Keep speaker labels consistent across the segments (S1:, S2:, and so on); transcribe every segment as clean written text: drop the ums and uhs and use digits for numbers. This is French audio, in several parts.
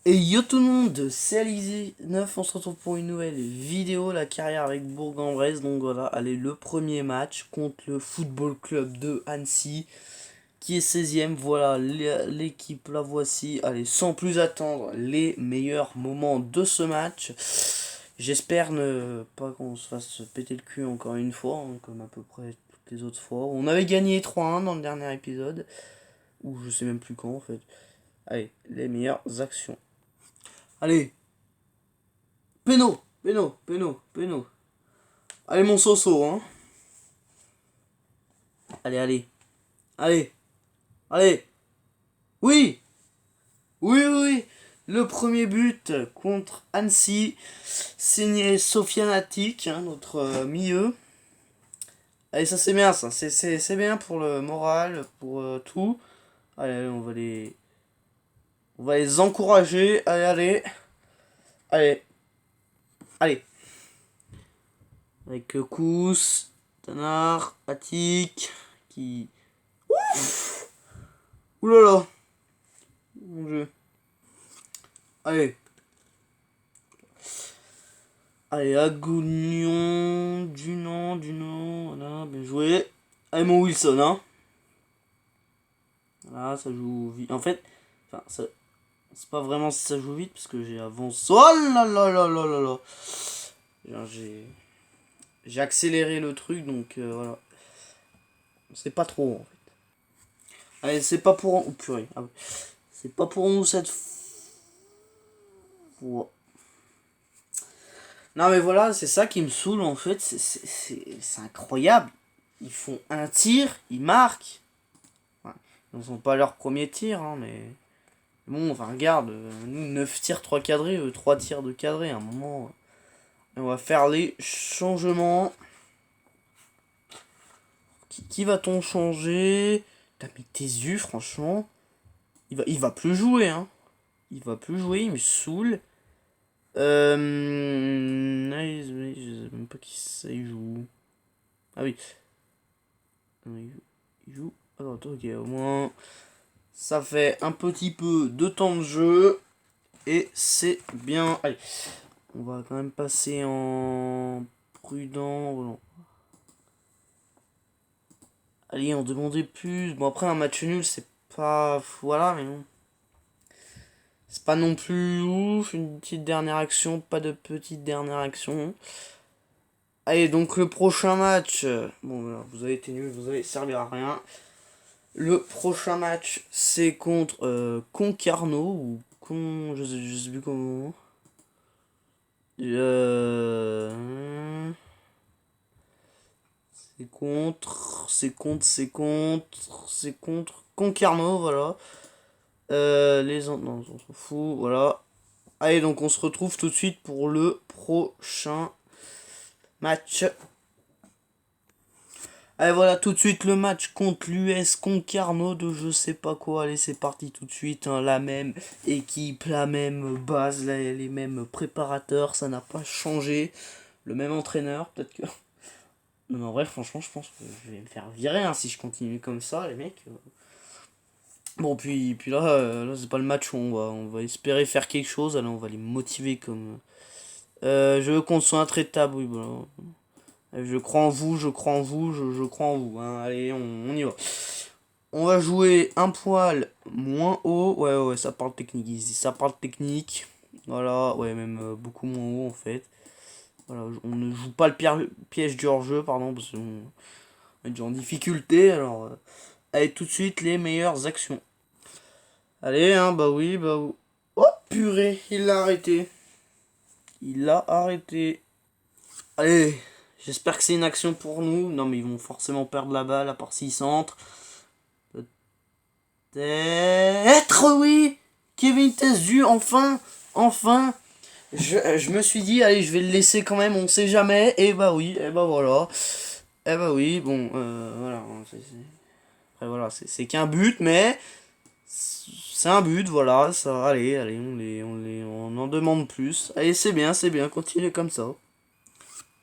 S1: Et yo tout le monde, c'est Alizé9, on se retrouve pour une nouvelle vidéo, la carrière avec Bourg-en-Bresse. Donc voilà, allez, le premier match contre le Football Club de Annecy, qui est 16ème. Voilà, l'équipe, la voici. Allez, sans plus attendre, les meilleurs moments de ce match. J'espère ne pas qu'on se fasse péter le cul encore une fois, hein, comme à peu près toutes les autres fois. On avait gagné 3-1 dans le dernier épisode, ou je sais même plus quand en fait. Allez, les meilleures actions. Allez, péno. Allez, mon Soso, hein. Allez. Allez. Oui, oui. Le premier but contre Annecy, signé Sofiane Attic, hein, notre milieu. Allez, ça c'est bien, ça. C'est bien pour le moral, pour tout. Allez, on va les encourager. Allez. Allez. Avec Kous, Tanar, Attic, qui... Oulala. Mon jeu. Allez. Allez, Agognon, Dunan, voilà, bien joué. Allez, mon Wilson, hein. Voilà, ça joue vite. En fait, enfin, ça, c'est pas vraiment si ça joue vite, parce que j'ai avancé. Oh là. J'ai accéléré le truc, donc voilà. C'est pas trop, en fait. Allez, c'est pas pour... Oh, purée. Ah, ouais. C'est pas pour nous cette fois. Non mais voilà, c'est ça qui me saoule en fait, c'est incroyable. Ils font un tir, ils marquent. Ouais. Ils n'ont pas leur premier tir, hein, mais... Bon, enfin regarde, nous 9 tirs, 3 cadrés, 3 tirs de cadré, à un moment... on va faire les changements. Qui va-t-on changer? T'as mis tes yeux, franchement. Il va plus jouer, hein. Il va plus jouer, il me saoule. Je sais même pas qui ça il joue. Ah oui. Il joue. Alors, ok, au moins. Ça fait un petit peu de temps de jeu. Et c'est bien. Allez. On va quand même passer en prudent. Voilà. Allez, on demandait plus. Bon, après, un match nul, c'est pas. Voilà, mais non. C'est pas non plus ouf. Une petite dernière action. Pas de petite dernière action. Allez, donc le prochain match. Bon, vous avez été nul, vous allez servir à rien. Le prochain match, c'est contre Concarneau ou je sais plus comment. C'est contre Concarneau, voilà. Non, on s'en fout, voilà. Allez, donc on se retrouve tout de suite pour le prochain match. Allez, voilà tout de suite le match contre l'US Concarneau de je sais pas quoi. Allez, c'est parti tout de suite, hein, la même équipe, la même base, les mêmes préparateurs, ça n'a pas changé. Le même entraîneur, peut-être que... Non, mais en vrai, franchement, je pense que je vais me faire virer, hein, si je continue comme ça, les mecs. Bon, puis là, là c'est pas le match où on va espérer faire quelque chose. Allez, on va les motiver comme... je veux qu'on soit intraitable, oui, voilà. Je crois en vous, je crois en vous. Hein. Allez, on y va. On va jouer un poil moins haut. Ouais, ça parle technique ici. Ça parle technique. Voilà, ouais, même beaucoup moins haut en fait. Voilà, on ne joue pas le piège du hors-jeu, pardon, parce qu'on est déjà en difficulté. Alors, allez, tout de suite, les meilleures actions. Allez, hein, bah oui. Oh, purée, il l'a arrêté. Il l'a arrêté. Allez, j'espère que c'est une action pour nous. Non, mais ils vont forcément perdre la balle, à part s'ils centrent. Peut-être, oui. Kevin Tesu, enfin. Je me suis dit, allez, je vais le laisser quand même, on sait jamais. Et bah oui, et bah voilà. Et bah oui, bon, voilà. Après, voilà, c'est qu'un but, mais c'est un but, voilà. Ça, allez, on en demande plus. Allez, c'est bien, continuez comme ça.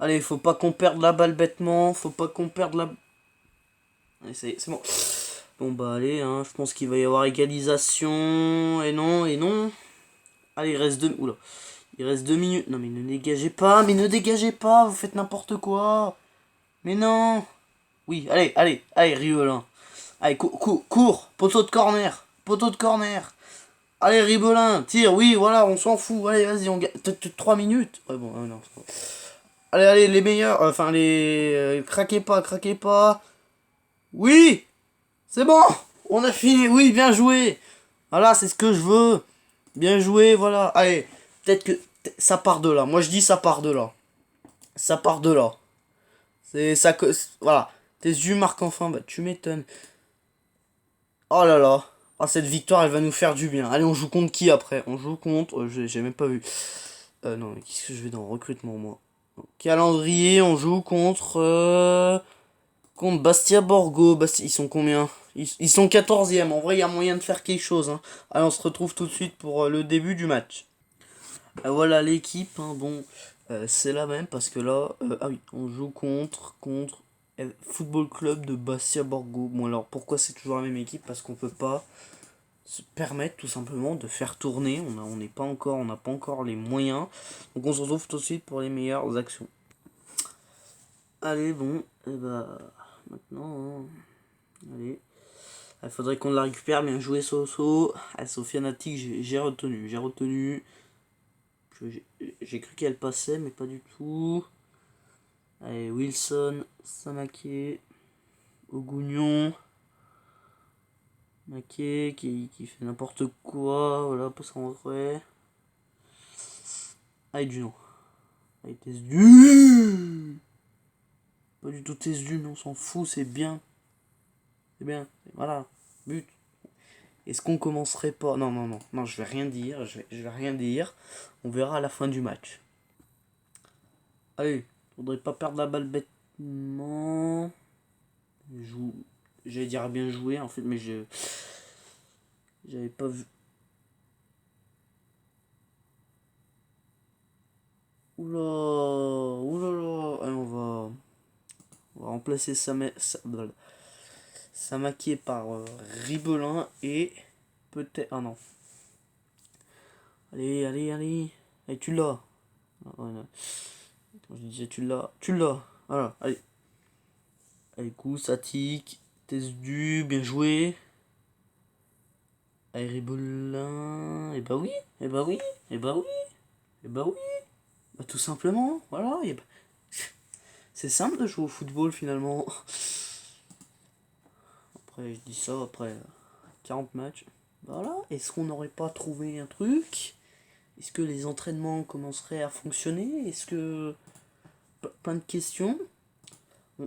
S1: Allez, faut pas qu'on perde la balle bêtement, faut pas qu'on perde la... Allez, c'est bon. Bon bah allez, hein, je pense qu'il va y avoir égalisation. Et non. Allez, il reste 2... Oula. Il reste 2 minutes. Non, mais ne dégagez pas, mais ne dégagez pas, vous faites n'importe quoi. Mais non. Oui, allez, allez, allez, Ribelin. Allez, cours, poteau de corner. Poteau de corner. Allez, Ribelin, tire, oui, voilà, on s'en fout. Allez, vas-y, on gagne. 3 minutes. Ouais, bon, non. Allez, allez, les meilleurs. Enfin, les. Craquez pas, craquez pas. Oui, c'est bon. On a fini. Oui, bien joué. Voilà, c'est ce que je veux. Bien joué, voilà. Allez, peut-être que ça part de là. Moi, je dis ça part de là. Ça part de là. C'est ça que. Voilà. Tes yeux marquent enfin. Bah, tu m'étonnes. Oh là là. Ah, cette victoire, elle va nous faire du bien. Allez, on joue contre qui après? On joue contre. J'ai même pas vu. Non, mais qu'est-ce que je vais dans recrutement, moi? Calendrier, on joue contre. Contre Bastia Borgo. Bastia, ils sont combien? Ils sont 14e. En vrai, il y a moyen de faire quelque chose. Hein. Allez, on se retrouve tout de suite pour le début du match. Voilà l'équipe. Hein, bon, c'est la même parce que là. Ah oui, on joue contre Football Club de Bastia Borgo. Bon, alors pourquoi c'est toujours la même équipe? Parce qu'on peut pas se permettre tout simplement de faire tourner. On n'est pas encore, on n'a pas encore les moyens. Donc on se retrouve tout de suite pour les meilleures actions. Allez, bon, et bah maintenant, hein, allez. Il faudrait qu'on la récupère, bien joué Soso. Ah, Sofiane-Atik, j'ai retenu. J'ai cru qu'elle passait, mais pas du tout. Allez, Wilson, Samaké, Ogugnon. Maké qui fait n'importe quoi, voilà, pas en vrai. Allez, Juno. Allez, Tesdu. Pas du tout Tesdu, mais on s'en fout, c'est bien. C'est bien, voilà, but. Est-ce qu'on commencerait pas? Non, non, non, non, je vais rien dire, je vais rien dire. On verra à la fin du match. Allez, faudrait pas perdre la balle bêtement. J'allais dire bien joué en fait, mais j'avais pas vu. Oula, oulala. Allez, on va remplacer Samaké par Ribelin et peut-être. Ah non. Allez, allez, allez. Allez, tu l'as. Ah, voilà. Quand je disais tu l'as. Tu l'as. Voilà, allez. Allez, coup, Satik. Tesdu, bien joué. Allez, Ribelin. Et bah oui. Et bah oui. Et bah oui. Et bah oui. Bah tout simplement. Voilà. C'est simple de jouer au football finalement. Après, je dis ça après 40 matchs. Voilà. Est-ce qu'on n'aurait pas trouvé un truc? Est-ce que les entraînements commenceraient à fonctionner? Est-ce que. Plein de questions.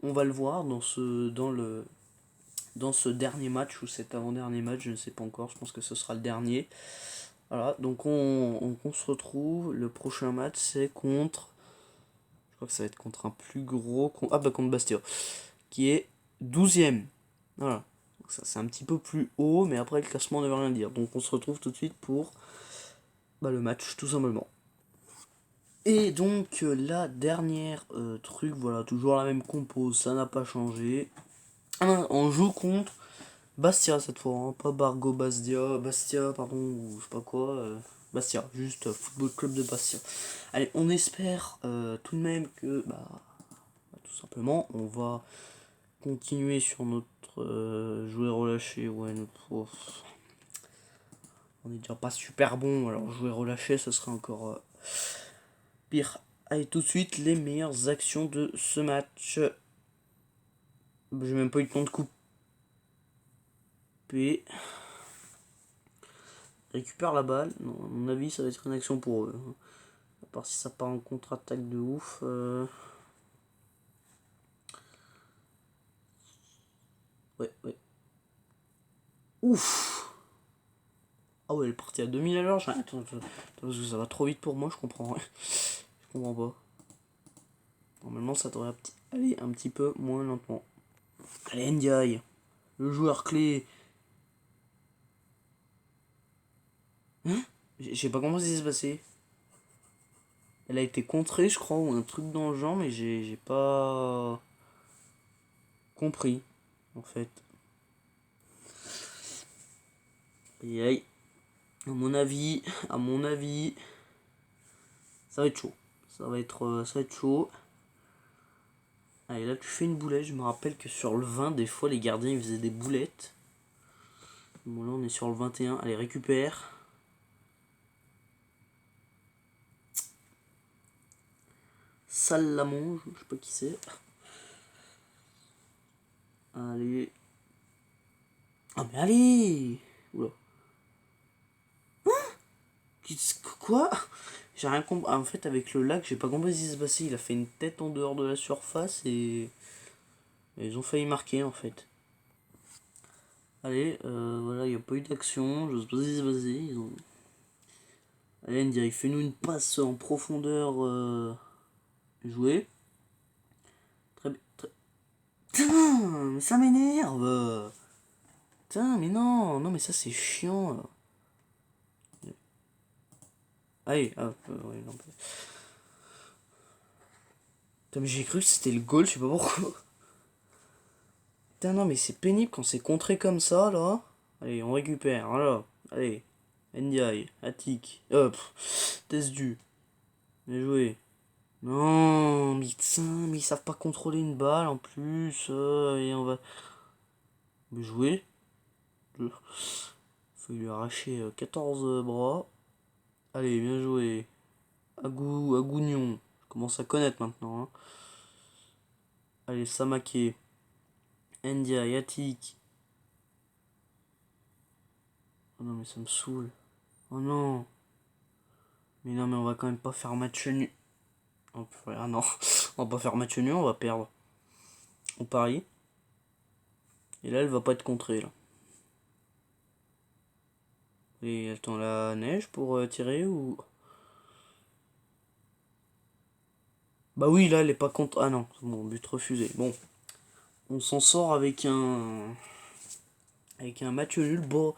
S1: On va le voir dans ce dernier match ou cet avant-dernier match, je ne sais pas encore, je pense que ce sera le dernier. Voilà, donc on se retrouve. Le prochain match, c'est contre. Je crois que ça va être contre un plus gros. Ah bah contre Bastia, qui est 12ème. Voilà. Donc ça, c'est un petit peu plus haut, mais après le classement ne veut rien dire. Donc on se retrouve tout de suite pour le match, tout simplement. Et donc la dernière truc, voilà, toujours la même compo, ça n'a pas changé. On joue contre Bastia cette fois, hein, pas Bastia, pardon, ou je sais pas quoi. Bastia, juste Football Club de Bastia. Allez, on espère tout de même que, tout simplement, on va continuer sur notre jouet relâché. Ouais, on est déjà pas super bon, alors jouer relâché, ce serait encore pire. Allez, tout de suite, les meilleures actions de ce match. J'ai même pas eu le temps de couper. Récupère la balle. Non, à mon avis, ça va être une action pour eux. À part si ça part en contre-attaque de ouf. Ouais, ouais. Ouf! Ah ouais, elle est partie à 2000 à l'heure. Attends, parce que ça va trop vite pour moi, je comprends rien. Je comprends pas. Normalement, ça devrait aller un petit peu moins lentement. Allez, Ndiaye, le joueur clé. Hein? Je sais pas comment ça s'est passé. Elle a été contrée, je crois, ou un truc dans le genre, mais j'ai pas compris, en fait. Aïe aïe. À mon avis, ça va être chaud. Ça va être chaud. Allez, là tu fais une boulette. Je me rappelle que sur le 20, des fois les gardiens ils faisaient des boulettes. Bon, là on est sur le 21. Allez, récupère. Sale la mange, je sais pas qui c'est. Allez. Ah mais allez. Oula. Quoi? J'ai rien compris. Ah, en fait, avec le lac, j'ai pas compris ce qui se passait. Il a fait une tête en dehors de la surface et ils ont failli marquer en fait. Allez, voilà, il n'y a pas eu d'action. Je sais pas ce qui s'est passé. Allez, Ndiaye, fais-nous une passe en profondeur. Jouer. Très bien. Putain, mais ça m'énerve. Putain, mais non, non, mais ça c'est chiant. Là. Allez, hop, ouais, non. Putain, mais j'ai cru que c'était le goal, je sais pas pourquoi. Putain, non, mais c'est pénible quand c'est contré comme ça, là. Allez, on récupère, voilà. Allez, Ndiaye, Attic, hop, test du. Bien joué. Non, mais putain, mais ils savent pas contrôler une balle en plus. Et on va. Bien joué. Faut lui arracher 14 bras. Allez, bien joué. Agougnon. Je commence à connaître maintenant. Hein. Allez, Samake. India, Yatik. Oh non, mais ça me saoule. Oh non. Mais non, mais on va quand même pas faire match nul. Oh, ah non, on va pas faire match nul, on va perdre. On parie. Et là, elle va pas être contrée, là. Et attends, la neige pour tirer ou... Bah oui, là, elle est pas contre... Ah non, bon, but refusé. Bon, on s'en sort avec un... Avec un match nul. Bon,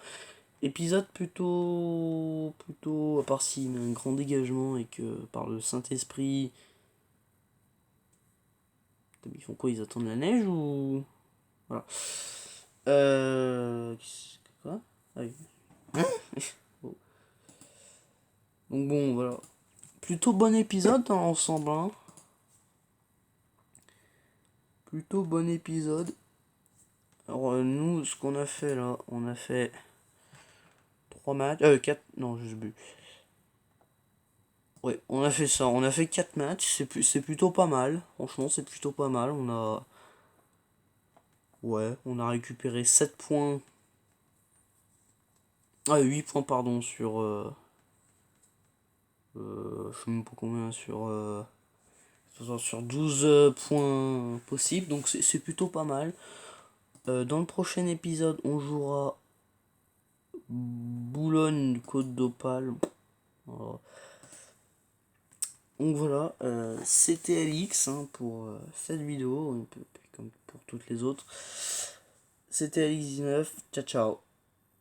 S1: épisode plutôt... À part s'il y a un grand dégagement et que par le Saint-Esprit... Ils font quoi? Ils attendent la neige ou... Voilà. Quoi? Ah oui. Hein. Bon. Donc bon, voilà. Plutôt bon épisode dans l'ensemble, hein. Plutôt bon épisode. Alors nous, ce qu'on a fait là, on a fait 3 matchs, 4, non, juste bu. Ouais, on a fait ça, on a fait 4 matchs, c'est plutôt pas mal. Franchement, c'est plutôt pas mal. On a récupéré 7 points. Ah, 8 points, pardon, sur... je sais même pas combien, sur 12 points possibles, donc c'est plutôt pas mal. Dans le prochain épisode, on jouera Boulogne-Côte d'Opale. Voilà. Donc voilà, c'était Alix hein, pour cette vidéo, un peu comme pour toutes les autres. C'était Alix19, ciao ciao.